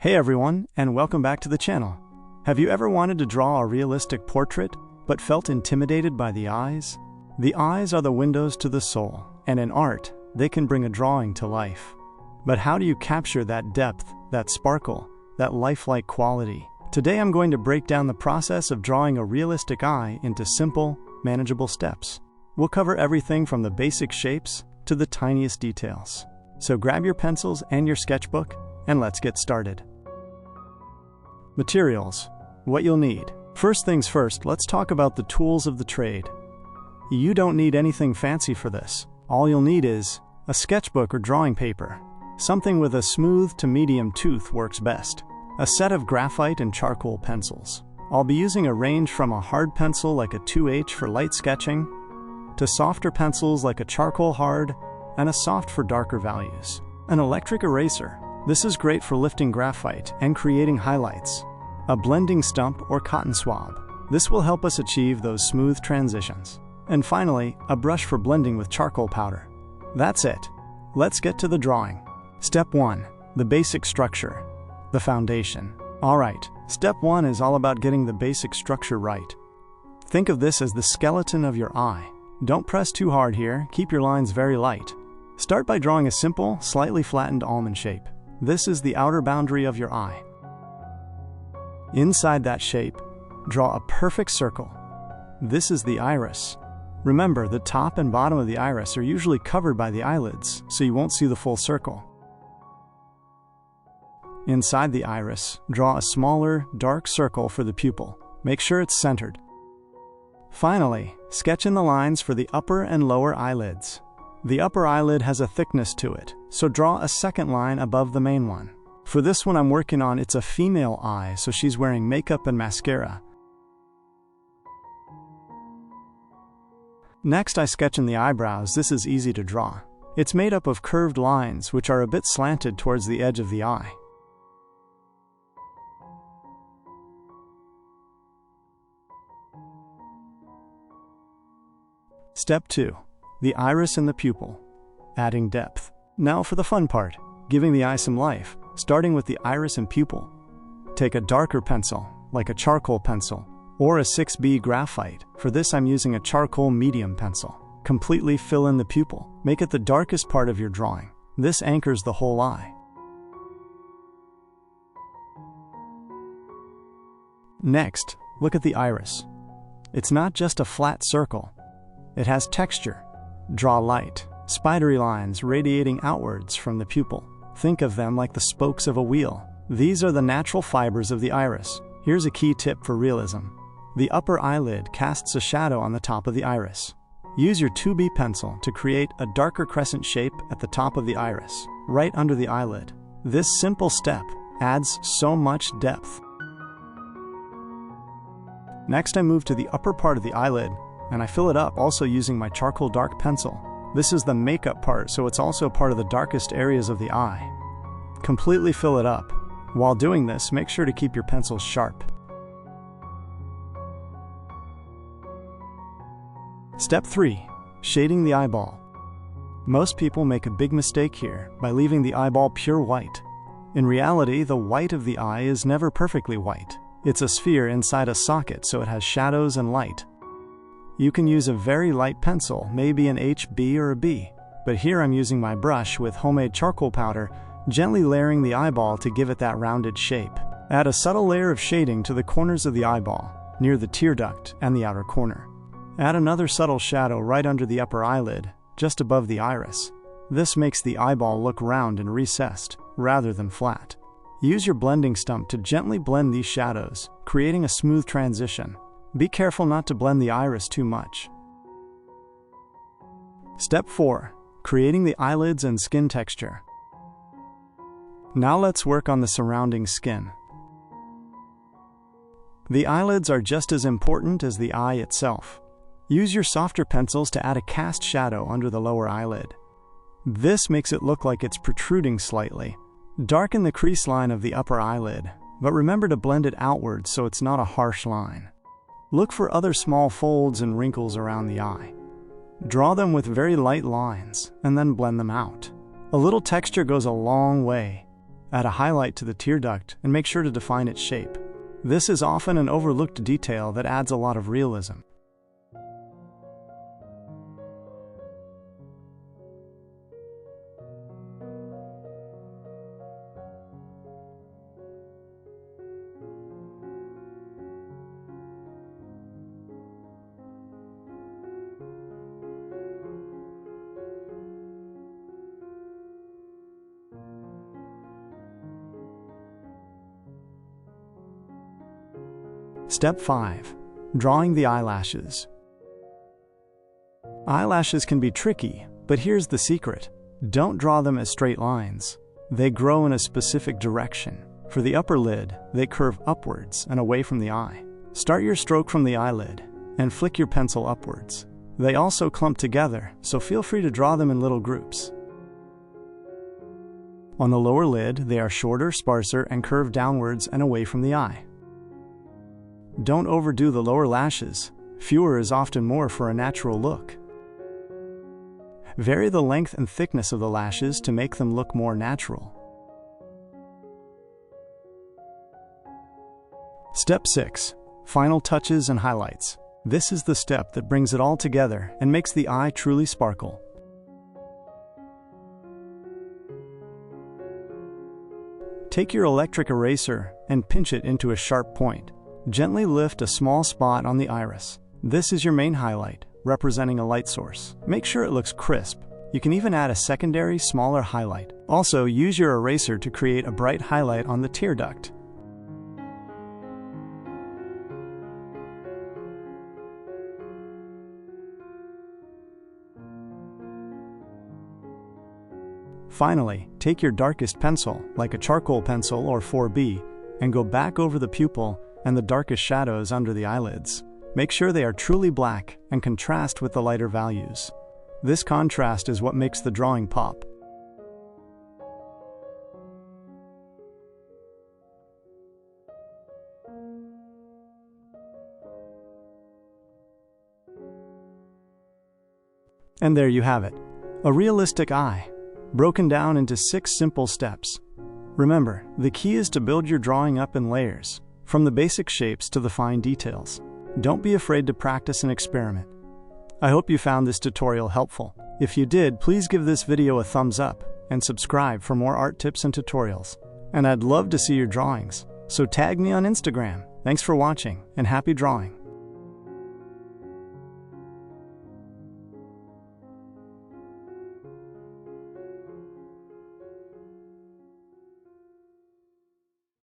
Hey everyone, and welcome back to the channel. Have you ever wanted to draw a realistic portrait, but felt intimidated by the eyes? The eyes are the windows to the soul, and in art, they can bring a drawing to life. But how do you capture that depth, that sparkle, that lifelike quality? Today I'm going to break down the process of drawing a realistic eye into simple, manageable steps. We'll cover everything from the basic shapes to the tiniest details. So grab your pencils and your sketchbook, and let's get started. Materials. What you'll need. First things first, let's talk about the tools of the trade. You don't need anything fancy for this. All you'll need is a sketchbook or drawing paper. Something with a smooth to medium tooth works best. A set of graphite and charcoal pencils. I'll be using a range from a hard pencil like a 2H for light sketching, to softer pencils like a charcoal hard, and a soft for darker values. An electric eraser. This is great for lifting graphite and creating highlights. A blending stump or cotton swab. This will help us achieve those smooth transitions. And finally, a brush for blending with charcoal powder. That's it. Let's get to the drawing. Step 1. The basic structure. The foundation. Alright, step 1 is all about getting the basic structure right. Think of this as the skeleton of your eye. Don't press too hard here, keep your lines very light. Start by drawing a simple, slightly flattened almond shape. This is the outer boundary of your eye. Inside that shape, draw a perfect circle. This is the iris. Remember, the top and bottom of the iris are usually covered by the eyelids, so you won't see the full circle. Inside the iris, draw a smaller, dark circle for the pupil. Make sure it's centered. Finally, sketch in the lines for the upper and lower eyelids. The upper eyelid has a thickness to it, so draw a second line above the main one. For this one I'm working on, it's a female eye, so she's wearing makeup and mascara. Next I sketch in the eyebrows. This is easy to draw. It's made up of curved lines which are a bit slanted towards the edge of the eye. Step 2. The iris and the pupil. Adding depth. Now for the fun part, giving the eye some life, starting with the iris and pupil. Take a darker pencil, like a charcoal pencil, or a 6B graphite. For this I'm using a charcoal medium pencil. Completely fill in the pupil. Make it the darkest part of your drawing. This anchors the whole eye. Next, look at the iris. It's not just a flat circle. It has texture. Draw light, spidery lines radiating outwards from the pupil. Think of them like the spokes of a wheel. These are the natural fibers of the iris. Here's a key tip for realism. The upper eyelid casts a shadow on the top of the iris. Use your 2B pencil to create a darker crescent shape at the top of the iris, right under the eyelid. This simple step adds so much depth. Next I move to the upper part of the eyelid, and I fill it up also using my charcoal dark pencil. This is the makeup part, so it's also part of the darkest areas of the eye. Completely fill it up. While doing this, make sure to keep your pencil sharp. Step 3. Shading the eyeball. Most people make a big mistake here by leaving the eyeball pure white. In reality, the white of the eye is never perfectly white. It's a sphere inside a socket, so it has shadows and light. You can use a very light pencil, maybe an HB or a B, but here I'm using my brush with homemade charcoal powder, gently layering the eyeball to give it that rounded shape. Add a subtle layer of shading to the corners of the eyeball, near the tear duct and the outer corner. Add another subtle shadow right under the upper eyelid, just above the iris. This makes the eyeball look round and recessed, rather than flat. Use your blending stump to gently blend these shadows, creating a smooth transition. Be careful not to blend the iris too much. Step 4. Creating the eyelids and skin texture. Now let's work on the surrounding skin. The eyelids are just as important as the eye itself. Use your softer pencils to add a cast shadow under the lower eyelid. This makes it look like it's protruding slightly. Darken the crease line of the upper eyelid, but remember to blend it outwards so it's not a harsh line. Look for other small folds and wrinkles around the eye. Draw them with very light lines, and then blend them out. A little texture goes a long way. Add a highlight to the tear duct and make sure to define its shape. This is often an overlooked detail that adds a lot of realism. Step 5. Drawing the eyelashes. Eyelashes can be tricky, but here's the secret. Don't draw them as straight lines. They grow in a specific direction. For the upper lid, they curve upwards and away from the eye. Start your stroke from the eyelid and flick your pencil upwards. They also clump together, so feel free to draw them in little groups. On the lower lid, they are shorter, sparser, and curve downwards and away from the eye. Don't overdo the lower lashes. Fewer is often more for a natural look. Vary the length and thickness of the lashes to make them look more natural. Step 6. Final touches and highlights. This is the step that brings it all together and makes the eye truly sparkle. Take your electric eraser and pinch it into a sharp point. Gently lift a small spot on the iris. This is your main highlight, representing a light source. Make sure it looks crisp. You can even add a secondary, smaller highlight. Also, use your eraser to create a bright highlight on the tear duct. Finally, take your darkest pencil, like a charcoal pencil or 4B, and go back over the pupil and the darkest shadows under the eyelids. Make sure they are truly black and contrast with the lighter values. This contrast is what makes the drawing pop. And there you have it, a realistic eye, broken down into 6 simple steps. Remember, the key is to build your drawing up in layers, from the basic shapes to the fine details. Don't be afraid to practice and experiment. I hope you found this tutorial helpful. If you did, please give this video a thumbs up and subscribe for more art tips and tutorials. And I'd love to see your drawings, so tag me on Instagram. Thanks for watching and happy drawing.